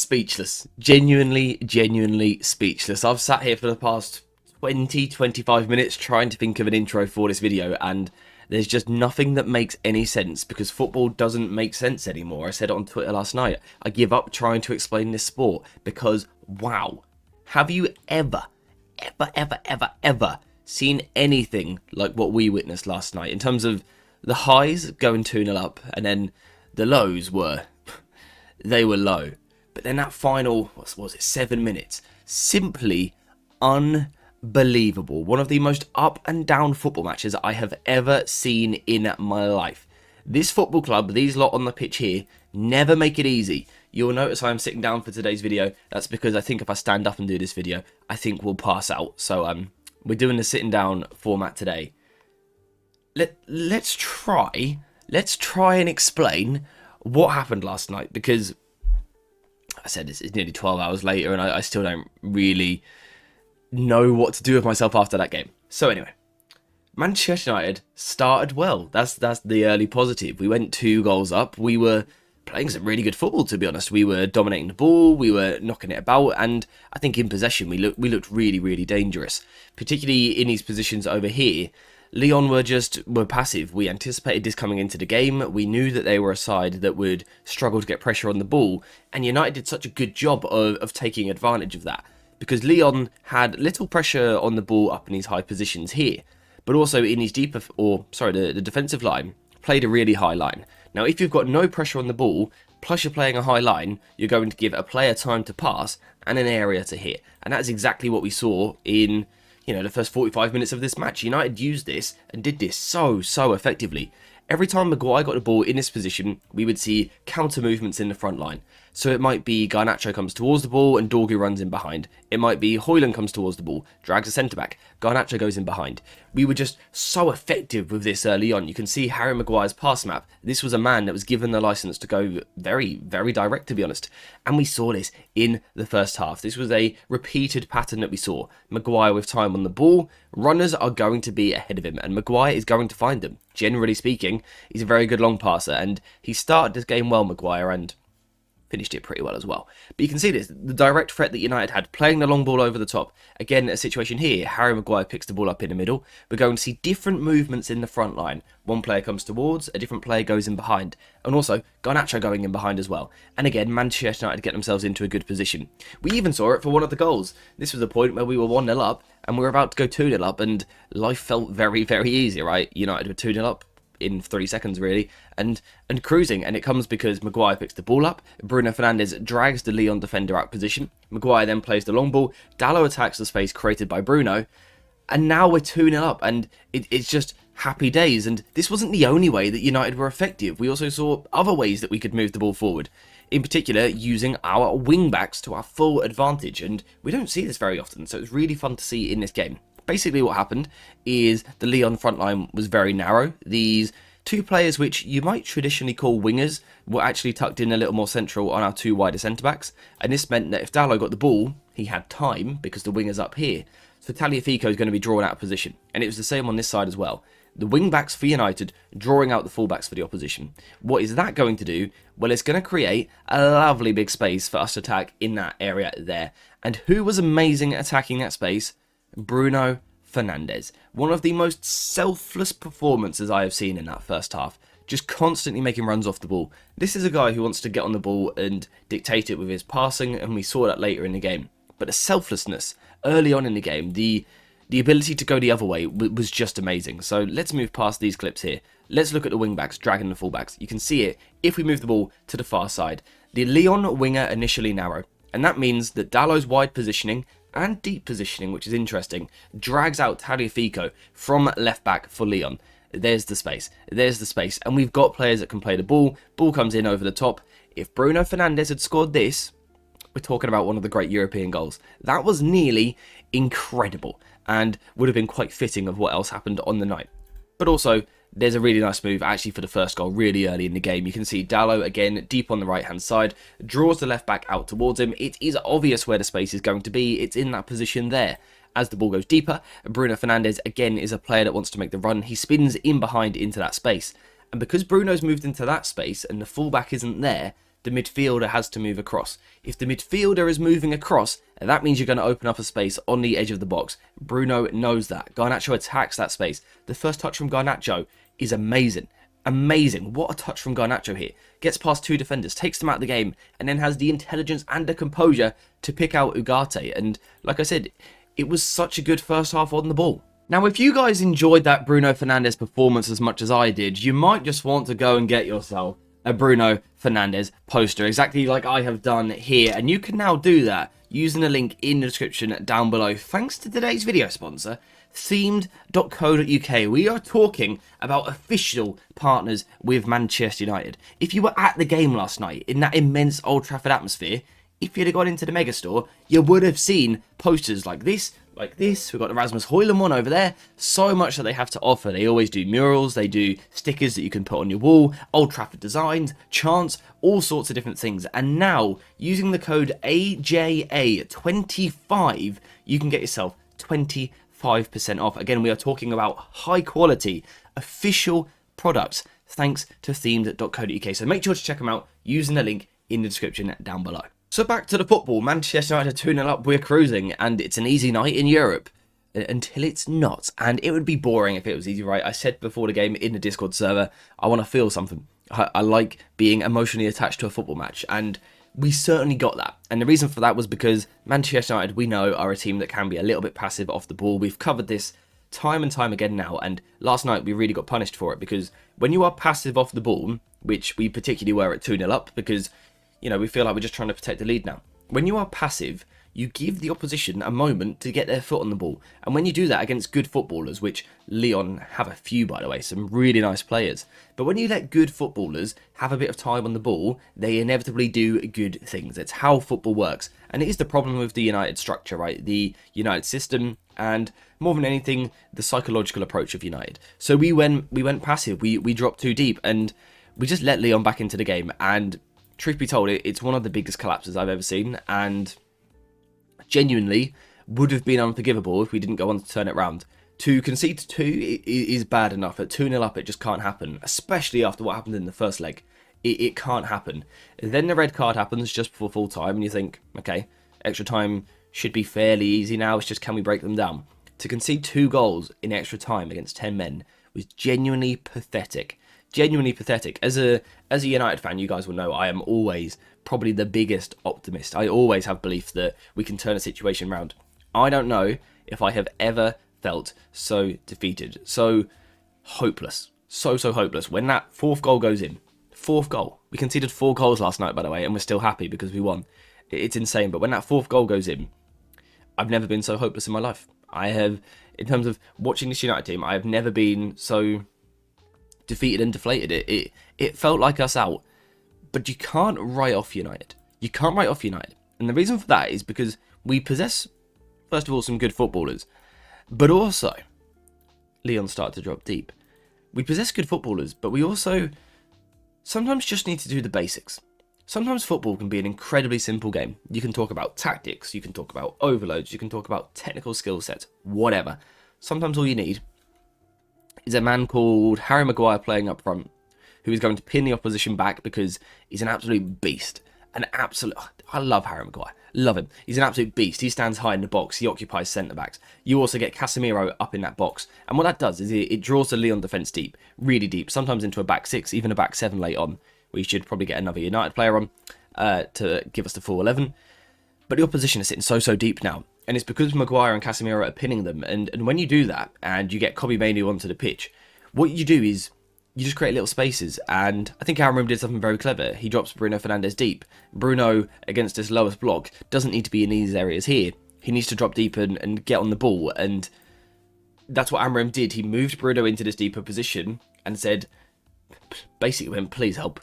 Speechless. Genuinely speechless. I've sat here for the past 25 minutes trying to think of an intro for this video, and there's just nothing that makes any sense because football doesn't make sense anymore. I said it on Twitter last night. I give up trying to explain this sport because, wow, have you ever seen anything like what we witnessed last night in terms of the highs going 2-0 up and then the lows they were low. But then that final, what was it, 7 minutes, simply unbelievable. One of the most up and down football matches I have ever seen in my life. This football club, these lot on the pitch here, never make it easy. You'll notice I'm sitting down for today's video. That's because I think if I stand up and do this video, I think we'll pass out. So we're doing the sitting down format today. Let's try and explain what happened last night, because I said it's nearly 12 hours later and I still don't really know what to do with myself after that game. So anyway, Manchester United started well. That's the early positive. We went 2 goals up. We were playing some really good football, to be honest. We were dominating the ball, we were knocking it about, and I think in possession we looked really dangerous, particularly in these positions over here. Lyon were passive. We anticipated this coming into the game. We knew that they were a side that would struggle to get pressure on the ball, and United did such a good job of taking advantage of that, because Lyon had little pressure on the ball up in these high positions here, but also in his the defensive line played a really high line. Now, if you've got no pressure on the ball, plus you're playing a high line, you're going to give a player time to pass and an area to hit, and that's exactly what we saw in the first 45 minutes of this match. United used this and did this so effectively. Every time Maguire got the ball in this position, we would see counter movements in the front line. So it might be Garnacho comes towards the ball and Dorgu runs in behind. It might be Højlund comes towards the ball, drags a centre-back, Garnacho goes in behind. We were just so effective with this early on. You can see Harry Maguire's pass map. This was a man that was given the licence to go very direct, to be honest. And we saw this in the first half. This was a repeated pattern that we saw. Maguire with time on the ball, runners are going to be ahead of him, and Maguire is going to find them. Generally speaking, he's a very good long passer, and he started this game well, Maguire, and finished it pretty well as well. But you can see this, the direct threat that United had, playing the long ball over the top. Again, a situation here, Harry Maguire picks the ball up in the middle. We're going to see different movements in the front line. One player comes towards, a different player goes in behind. And also, Garnacho going in behind as well. And again, Manchester United get themselves into a good position. We even saw it for one of the goals. This was a point where we were 1-0 up, and we were about to go 2-0 up, and life felt very easy, right? United were 2-0 up in 3 seconds really, and cruising, and it comes because Maguire picks the ball up, Bruno Fernandes drags the Lyon defender out position, Maguire then plays the long ball, Dalot attacks the space created by Bruno, and now we're 2-0 up, and it's just happy days. And this wasn't the only way that United were effective. We also saw other ways that we could move the ball forward, in particular using our wing-backs to our full advantage, and we don't see this very often, so it's really fun to see in this game. Basically what happened is the Lyon front line was very narrow. These 2 players, which you might traditionally call wingers, were actually tucked in a little more central on our 2 wider centre-backs, and this meant that if Dalot got the ball, he had time because the winger's up here. So Tagliafico is going to be drawn out of position, and it was the same on this side as well. The wing-backs for United drawing out the full-backs for the opposition. What is that going to do? Well, it's going to create a lovely big space for us to attack in that area there. And who was amazing at attacking that space? Bruno Fernandes. One of the most selfless performances I have seen in that first half. Just constantly making runs off the ball. This is a guy who wants to get on the ball and dictate it with his passing, and we saw that later in the game. But the selflessness early on in the game, the ability to go the other way was just amazing. So let's move past these clips here. Let's look at the wing-backs dragging the full-backs. You can see it if we move the ball to the far side. The Lyon winger initially narrow, and that means that Dalot's wide positioning and deep positioning, which is interesting, drags out Tagliafico from left back for Lyon. There's the space, and we've got players that can play the ball comes in over the top. If Bruno Fernandes had scored this, we're talking about one of the great European goals. That was nearly incredible, and would have been quite fitting of what else happened on the night. But also, there's a really nice move actually for the first goal really early in the game. You can see Dalot again deep on the right hand side, draws the left back out towards him. It is obvious where the space is going to be. It's in that position there. As the ball goes deeper, Bruno Fernandes again is a player that wants to make the run. He spins in behind into that space. And because Bruno's moved into that space and the fullback isn't there, the midfielder has to move across. If the midfielder is moving across, that means you're going to open up a space on the edge of the box. Bruno knows that. Garnacho attacks that space. The first touch from Garnacho is amazing. Amazing. What a touch from Garnacho here. Gets past 2 defenders, takes them out of the game, and then has the intelligence and the composure to pick out Ugarte. And like I said, it was such a good first half on the ball. Now, if you guys enjoyed that Bruno Fernandes performance as much as I did, you might just want to go and get yourself a Bruno Fernandes poster, exactly like I have done here. And you can now do that using the link in the description down below, thanks to today's video sponsor, themed.co.uk. We are talking about official partners with Manchester United. If you were at the game last night in that immense Old Trafford atmosphere, if you'd have gone into the megastore, you would have seen posters like this. We've got the Rasmus Højlund one over there. So much that they have to offer. They always do murals, they do stickers that you can put on your wall, Old Trafford designs, chants, all sorts of different things. And now, using the code AJA25, you can get yourself 25% off. Again, we are talking about high quality, official products, thanks to themed.co.uk. So make sure to check them out using the link in the description down below. So back to the football. Manchester United 2-0 up, we're cruising, and it's an easy night in Europe. Until it's not. And it would be boring if it was easy, right? I said before the game in the Discord server, I want to feel something. I like being emotionally attached to a football match, and we certainly got that. And the reason for that was because Manchester United, we know, are a team that can be a little bit passive off the ball. We've covered this time and time again now, and last night we really got punished for it, because when you are passive off the ball, which we particularly were at 2-0 up, because you know, we feel like we're just trying to protect the lead now. When you are passive, you give the opposition a moment to get their foot on the ball. And when you do that against good footballers, which Lyon have a few, by the way, some really nice players. But when you let good footballers have a bit of time on the ball, they inevitably do good things. It's how football works. And it is the problem with the United structure, right? The United system, and more than anything, the psychological approach of United. So we went passive. We dropped too deep, and we just let Lyon back into the game. And truth be told, it's one of the biggest collapses I've ever seen, and genuinely would have been unforgivable if we didn't go on to turn it round. To concede to 2 is bad enough. At 2-0 up, it just can't happen, especially after what happened in the first leg. It can't happen. Then the red card happens just before full time, and you think, okay, extra time should be fairly easy now. It's just, can we break them down? To concede 2 goals in extra time against 10 men was genuinely pathetic. Genuinely pathetic. As a United fan, you guys will know I am always probably the biggest optimist. I always have belief that we can turn a situation around. I don't know if I have ever felt so defeated, so hopeless, so hopeless. When that 4th goal goes in, 4th goal. We conceded 4 goals last night, by the way, and we're still happy because we won. It's insane. But when that 4th goal goes in, I've never been so hopeless in my life. I have, in terms of watching this United team, I have never been so defeated and deflated. It felt like us out. But you can't write off United. You can't write off United. And the reason for that is because we possess, first of all, some good footballers. But also, Lyon started to drop deep. We possess good footballers, but we also sometimes just need to do the basics. Sometimes football can be an incredibly simple game. You can talk about tactics, you can talk about overloads, you can talk about technical skill sets, whatever. Sometimes all you need is a man called Harry Maguire playing up front, who is going to pin the opposition back because he's an absolute beast. I love Harry Maguire. Love him. He's an absolute beast. He stands high in the box. He occupies centre-backs. You also get Casemiro up in that box. And what that does is it draws the Lyon defence deep, really deep, sometimes into a back 6, even a back 7 late on. We should probably get another United player on to give us the full 11. But the opposition is sitting so deep now. And it's because Maguire and Casemiro are pinning them. And when you do that, and you get Kobbie Mainoo onto the pitch, what you do is you just create little spaces. And I think Amram did something very clever. He drops Bruno Fernandes deep. Bruno, against his lowest block, doesn't need to be in these areas here. He needs to drop deep and get on the ball. And that's what Amram did. He moved Bruno into this deeper position and said, basically went, please help.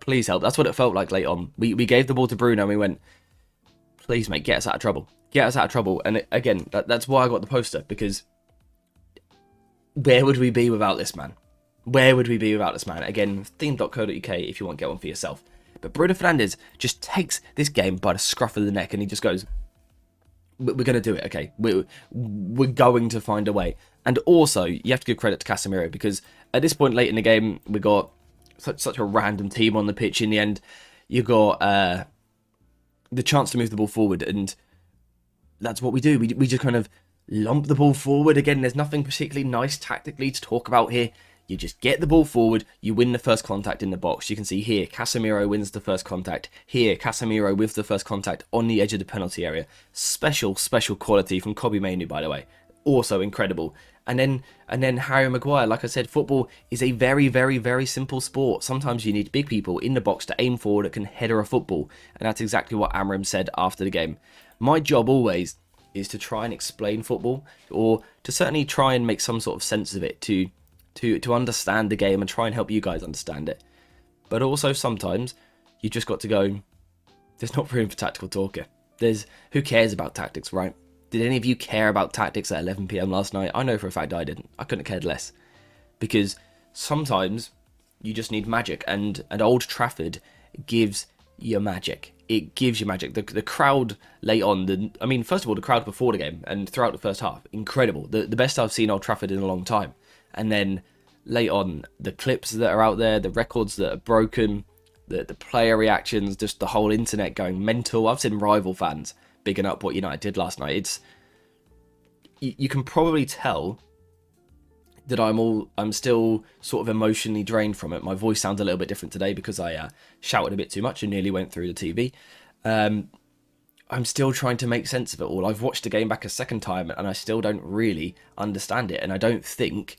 Please help. That's what it felt like late on. We gave the ball to Bruno and we went, please, mate, get us out of trouble. Get us out of trouble. And again, that's why I got the poster, because where would we be without this man? Where would we be without this man? Again, theme.co.uk if you want to get one for yourself. But Bruno Fernandes just takes this game by the scruff of the neck and he just goes, we're going to do it, okay? We're going to find a way. And also, you have to give credit to Casemiro, because at this point late in the game, we got such a random team on the pitch in the end. you got the chance to move the ball forward, and that's what we do. We just kind of lump the ball forward. Again, there's nothing particularly nice tactically to talk about here. You just get the ball forward, you win the first contact in the box. You can see here, Casemiro wins the first contact. Here, Casemiro with the first contact on the edge of the penalty area. Special quality from Kobbie Mainoo, by the way. Also incredible. And then Harry Maguire. Like I said, football is a very, very, very simple sport. Sometimes you need big people in the box to aim forward that can header a football. And that's exactly what Amram said after the game. My job always is to try and explain football, or to certainly try and make some sort of sense of it, to understand the game and try and help you guys understand it. But also sometimes you just got to go, there's not room for tactical talk here. Who cares about tactics, right? Did any of you care about tactics at 11 PM last night? I know for a fact I didn't. I couldn't have cared less. Because sometimes you just need magic, and Old Trafford gives you magic. It gives you magic. The crowd late on, first of all, the crowd before the game and throughout the first half, incredible. The best I've seen Old Trafford in a long time. And then late on, the clips that are out there, the records that are broken, the player reactions, just the whole internet going mental. I've seen rival fans bigging up what United did last night. You can probably tell that I'm still sort of emotionally drained from it. My voice sounds a little bit different today because I shouted a bit too much and nearly went through the TV. I'm still trying to make sense of it all. I've watched the game back a second time and I still don't really understand it, and I don't think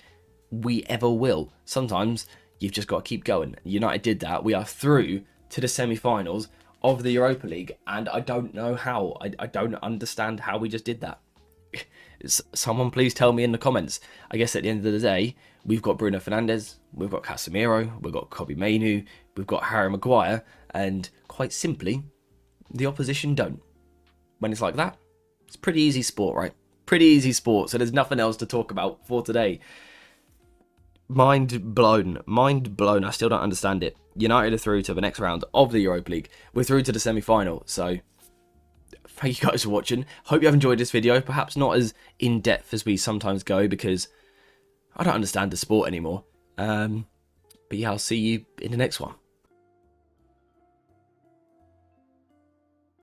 we ever will. Sometimes you've just got to keep going. United did that. We are through to the semi-finals of the Europa League, and I don't know how. I don't understand how we just did that. Someone please tell me in the comments. I guess at the end of the day, we've got Bruno Fernandes, we've got Casemiro, we've got Kobbie Mainoo, we've got Harry Maguire, and quite simply, the opposition don't. When it's like that, it's pretty easy sport, right? Pretty easy sport, so there's nothing else to talk about for today. Mind blown. I still don't understand it. United are through to the next round of the Europa League. We're through to the semi-final, so thank you guys for watching. Hope you have enjoyed this video. Perhaps not as in-depth as we sometimes go, because I don't understand the sport anymore. But yeah, I'll see you in the next one.